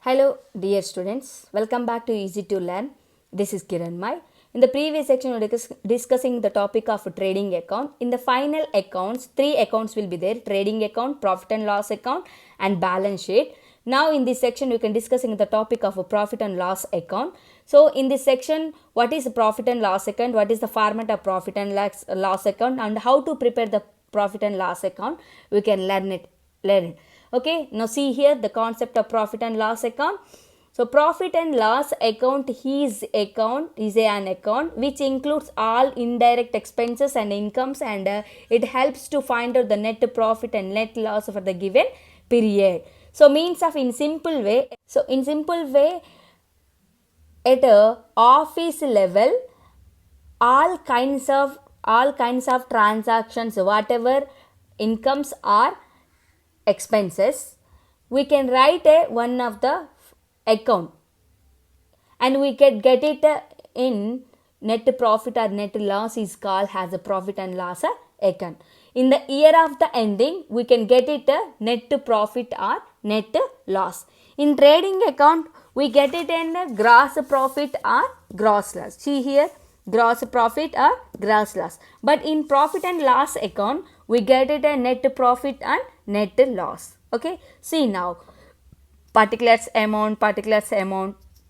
Hello dear students, welcome back to Easy to Learn. This is Kiran Mai. In the previous section we were discussing the topic of trading account. In the final accounts, three accounts will be there: trading account, profit and loss account and balance sheet. Now in this section we can discussing the topic of a profit and loss account. So in this section, what is profit and loss account, what is the format of profit and loss account and how to prepare the profit and loss account, we can learn it. Okay, now see here the concept of profit and loss account. So profit and loss account is an account which includes all indirect expenses and incomes, and it helps to find out the net profit and net loss for the given period. So means of in simple way at a office level, all kinds of transactions, whatever incomes are expenses, we can write one of the account and we can get it in net profit or net loss is called as a profit and loss account. In the year of the ending, we can get it net profit or net loss. In trading account, we get it in gross profit or gross loss. See here, gross profit or gross loss. But in profit and loss account, we get it a net profit and net loss. Okay, see now, particulars amount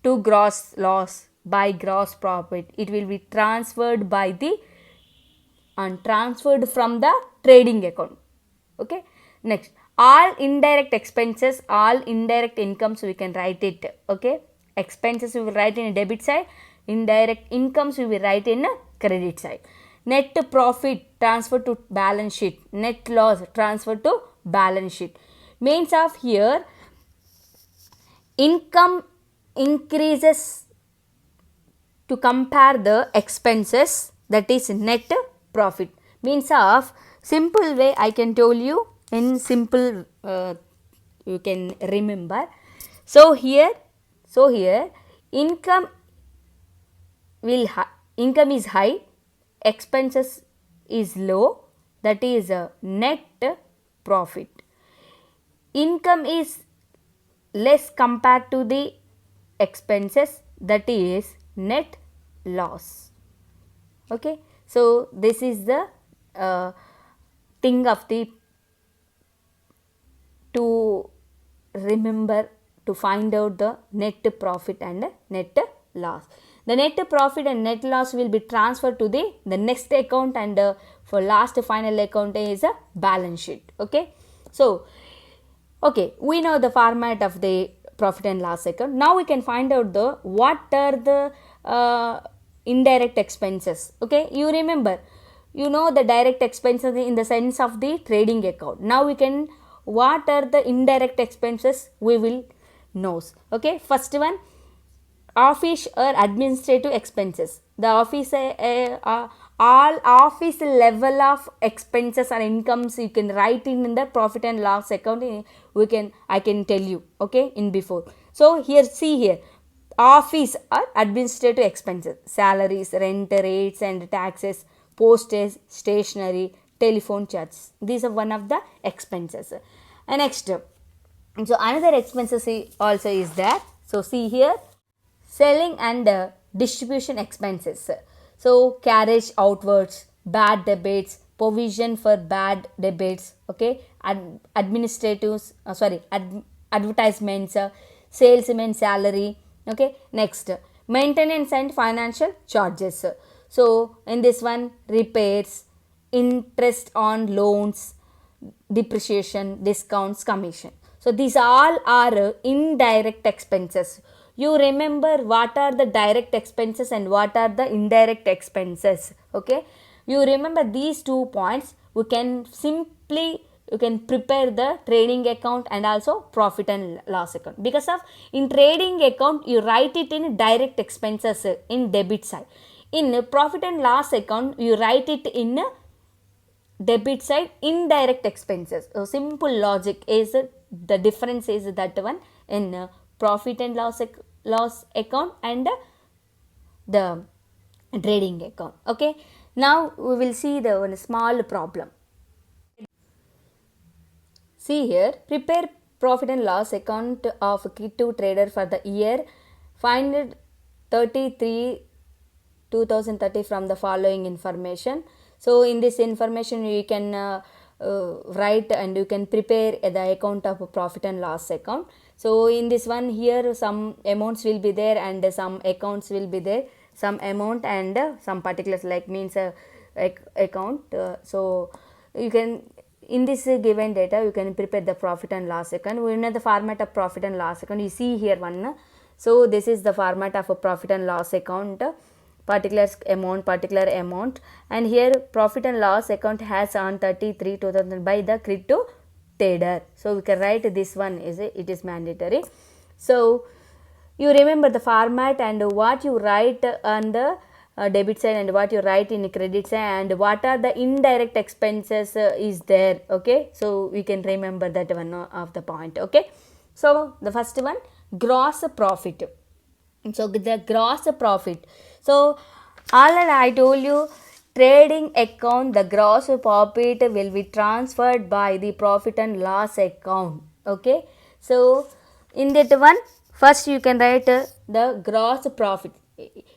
to gross loss by gross profit, it will be transferred by the transferred from the trading account. Okay, next, all indirect expenses, all indirect incomes, we can write it. Okay, expenses we will write in a debit side, indirect incomes we will write in a credit side. Net profit transfer to balance sheet, net loss transfer to balance sheet. Means of here, income increases to compare the expenses, that is net profit. Means of simple way I can tell you in simple you can remember. So here income is high, expenses is low, that is a net profit. Income is less compared to the expenses, that is net loss. Okay, so this is the thing of the to remember to find out the net profit and net loss. The net profit and net loss will be transferred to the next account, and for last final account is a balance sheet. Okay, so okay, we know the format of the profit and loss account. Now we can find out the what are the indirect expenses. Okay, you remember, you know the direct expenses in the sense of the trading account. Now we can, what are the indirect expenses we will know. Okay, first one, office or administrative expenses. The office all office level of expenses or incomes you can write in the profit and loss account. I can tell you, okay, in before. So here, see here, office or administrative expenses, salaries, rent, rates and taxes, postage, stationery, telephone charges. These are one of the expenses. And next, so another expenses also is there. So see here, selling and distribution expenses. So carriage outwards, bad debits, provision for bad debits. Okay, administratives, advertisements, salesman salary. Okay, next, maintenance and financial charges. So in this one, repairs, interest on loans, depreciation, discounts, commission. So these all are indirect expenses. You remember what are the direct expenses and what are the indirect expenses. Okay, you remember these 2 points, you can prepare the trading account and also profit and loss account. Because of in trading account you write it in direct expenses in debit side. In profit and loss account you write it in debit side indirect expenses. So simple logic is the difference is that one in profit and loss account and the trading account. Okay, now we will see the one small problem. See here, prepare profit and loss account of Kittu Trader for the year. Find 33 2030 from the following information. So in this information you can write and you can prepare the account of profit and loss account. So in this one here some amounts will be there and some accounts will be there, some amount and some particulars like means account. So you can in this given data you can prepare the profit and loss account. We know the format of profit and loss account, you see here one. So this is the format of a profit and loss account, particular amount, and here profit and loss account has on 33 2000 by the Kittu Trader. So we can write this one, it is mandatory. So you remember the format and what you write on the debit side and what you write in credit side and what are the indirect expenses is there. Okay, so we can remember that one of the point. Okay, so the first one, gross profit. So the gross profit, so already I told you trading account the gross profit will be transferred by the profit and loss account. Okay, so in that one first you can write the gross profit.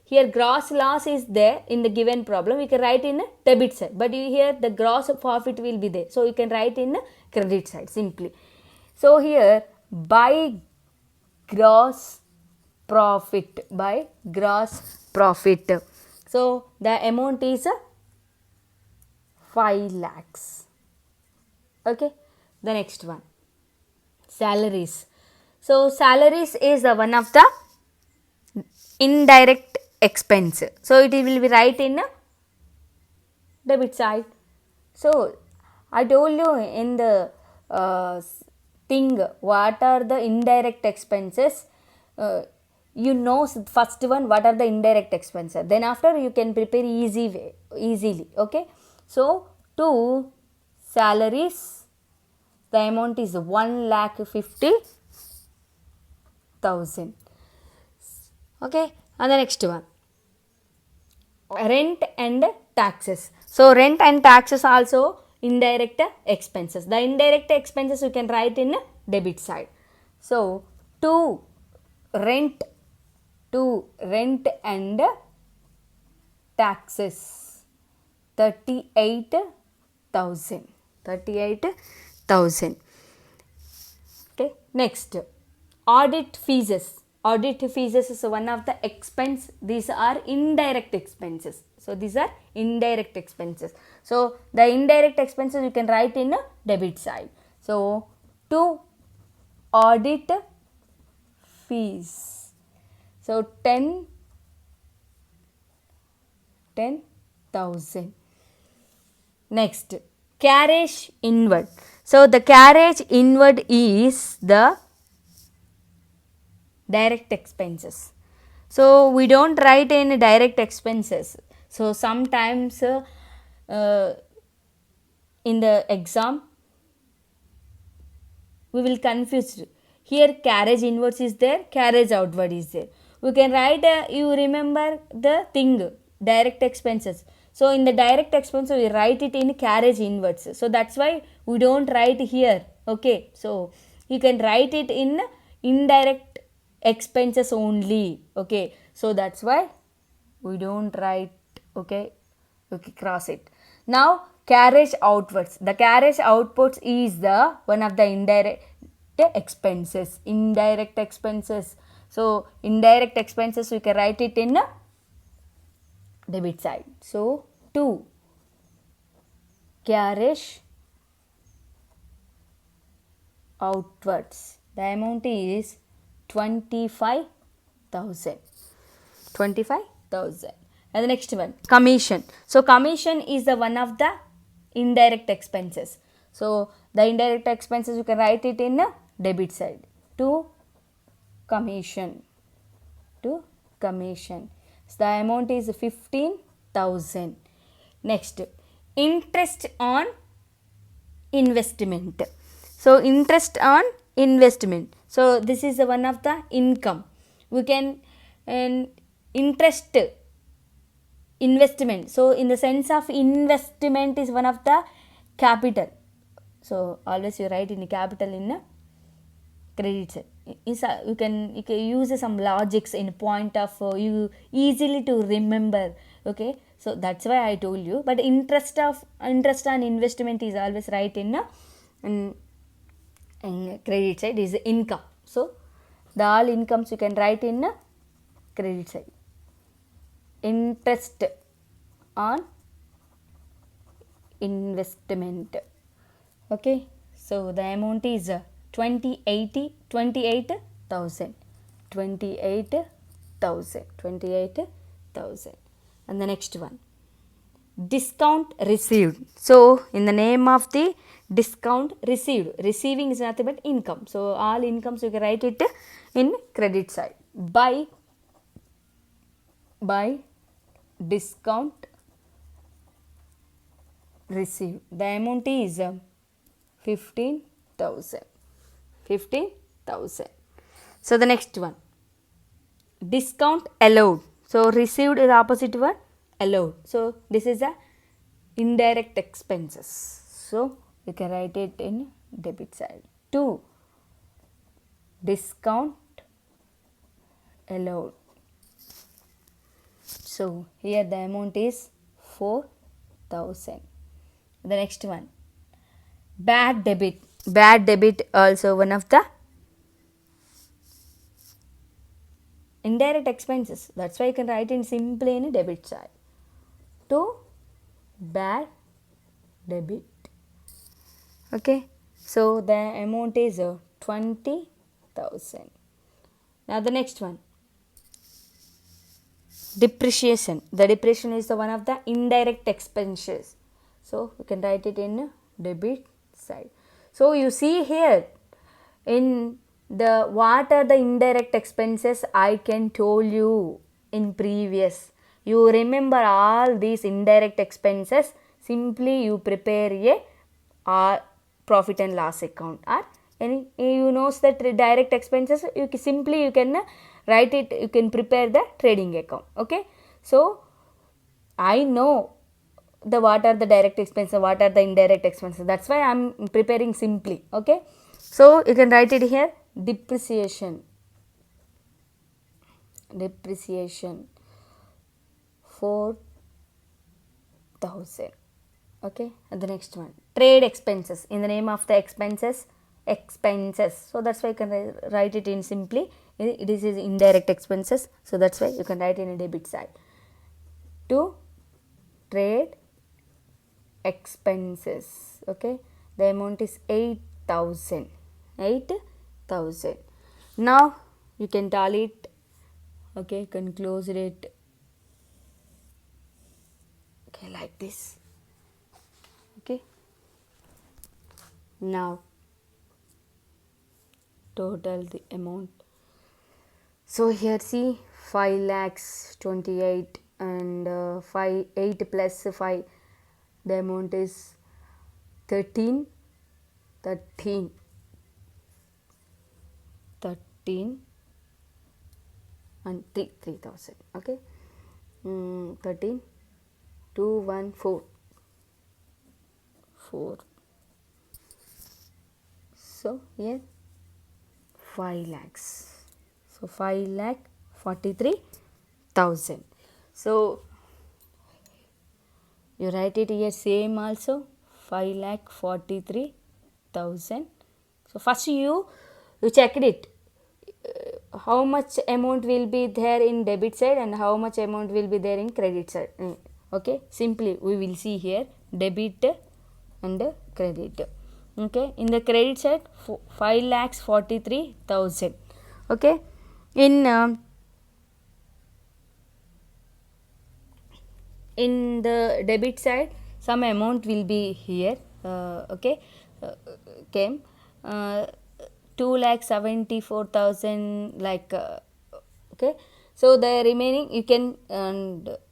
Here gross loss is there in the given problem, we can write in debit side, but here the gross profit will be there, so you can write in credit side simply. So here by gross profit, by gross profit, so the amount is 5 lakhs. Okay, the next one, salaries. So salaries is one of the indirect expense, so it will be right in debit side. So I told you in the thing what are the indirect expenses, you know first one what are the indirect expenses, then after you can prepare easily. Okay, so to salaries the amount is 1,50,000. Okay, and the next one, rent and taxes. So rent and taxes also indirect expenses. The indirect expenses you can write in debit side. So to rent and taxes 38,000. Okay, next, audit fees. Audit fees is one of the expense. These are indirect expenses. So these are indirect expenses. So the indirect expenses you can write in a debit side. So to audit fees. So 10,000. Next, carriage inward. So the carriage inward is the direct expenses. So we don't write any direct expenses. So sometimes in the exam we will confuse. Here carriage inwards is there, carriage outward is there. We can write you remember the thing, direct expenses. So in the direct expenses we write it in carriage inwards. So that's why we don't write here. Okay, so you can write it in indirect expenses only. Okay, so that's why we don't write. Okay, cross it. Now carriage outwards, the carriage outputs is the one of the indirect expenses. So indirect expenses we can write it in debit side. So to carriage outwards the amount is 25,000. And the next one, commission. So commission is the one of the indirect expenses. So the indirect expenses you can write it in debit side. To commission. So the amount is 15,000. Next, interest on investment. So interest on investment. So this is one of the income. We can interest investment. So in the sense of investment is one of the capital. So always you write in capital in credit side. You can use some logics in point of you easily to remember. Okay, so that's why I told you. But interest on investment is always right in credit side is income. So the all incomes you can write in credit side. Interest on investment. Okay, so the amount is 28,000. 28,000. And the next one, discount received. So in the name of the discount received, receiving is nothing but income. So all incomes you can write it in credit side. By discount received, the amount is 15,000. 15,000. So the next one, discount allowed. So received is opposite one, allowed. So this is the indirect expenses. So you can write it in debit side. 2, discount allowed. So here the amount is 4,000. The next one, bad debit. Bad debit also one of the indirect expenses. That's why you can write in simply in debit side. 2, bad debit. Okay, so the amount is 20,000. Now the next one, depreciation. The depreciation is the one of the indirect expenses. So you can write it in debit side. So you see here in the what are the indirect expenses I can told you in previous. You remember all these indirect expenses, simply you prepare a profit and loss account, or any you knows that direct expenses you can write it, you can prepare the trading account. Okay, so I know the what are the direct expenses, what are the indirect expenses, that's why I am preparing simply. Okay, so you can write it here, depreciation 4,000. Okay, and the next one, trade expenses. In the name of the expenses, so that's why you can write it in simply, this is indirect expenses, so that's why you can write in a debit side. 2, trade expenses. Okay, the amount is 8,000. Now you can tally it. Okay, you can close it. Okay, like this. Okay, now total the amount. So here see 5,28,000 and 8 plus 5, the amount is 13 and 3,000. Okay, 13 2 1 4. So here 5 lakhs. So 5,43,000. So you write it here same also, 5,43,000. So first you checked it, how much amount will be there in debit side and how much amount will be there in credit side. Okay, simply we will see here debit and credit. Okay, in the credit side 5,43,000. Okay, in the debit side some amount will be here. Okay, came 2,74,000 like okay, so the remaining you can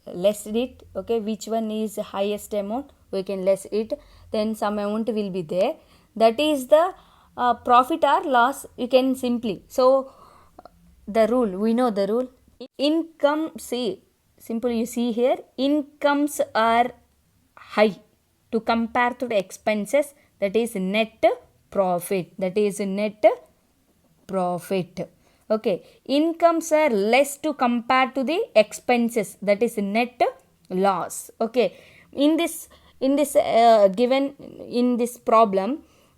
less it. Okay, which one is highest amount we can less it, then some amount will be there, that is the profit or loss you can simply. So the rule, we know the rule, income, see simple, you see here incomes are high to compare to the expenses, that is net profit, profit. Okay, incomes are less to compare to the expenses, that is net loss. Okay, in this given in this problem,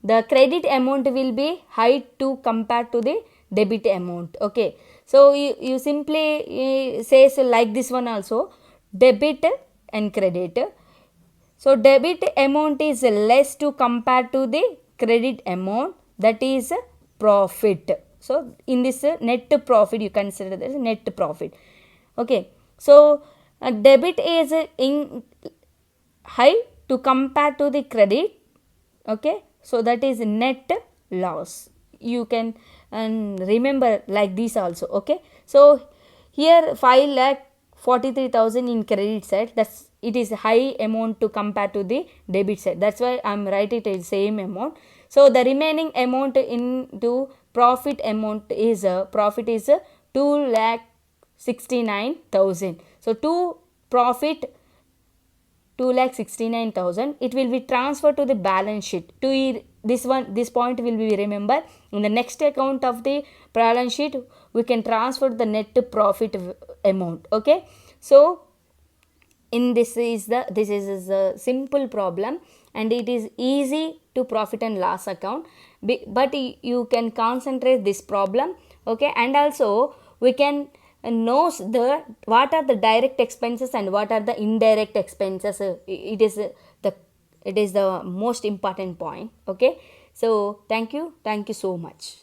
the credit amount will be high to compare to the debit amount. Okay, so you simply say so like this one also, debit and credit. So debit amount is less to compare to the credit amount, that is profit. So in this net profit, you consider this net profit. Okay, so debit is in high to compare to the credit. Okay, so that is net loss. You can remember like this also. Okay, so here 5,43,000 in credit side, that's it is high amount to compare to the debit side, that's why I am writing it as same amount. So the remaining amount into profit amount is 2,69,000. So to profit 2,69,000, it will be transferred to the balance sheet. This point will be remember in the next account of the balance sheet, we can transfer the net profit amount. Okay, so in this is a simple problem, and it is easy to profit and loss account, but you can concentrate this problem. Okay, and also we can knows the what are the direct expenses and what are the indirect expenses. It is the most important point. Okay, so thank you so much.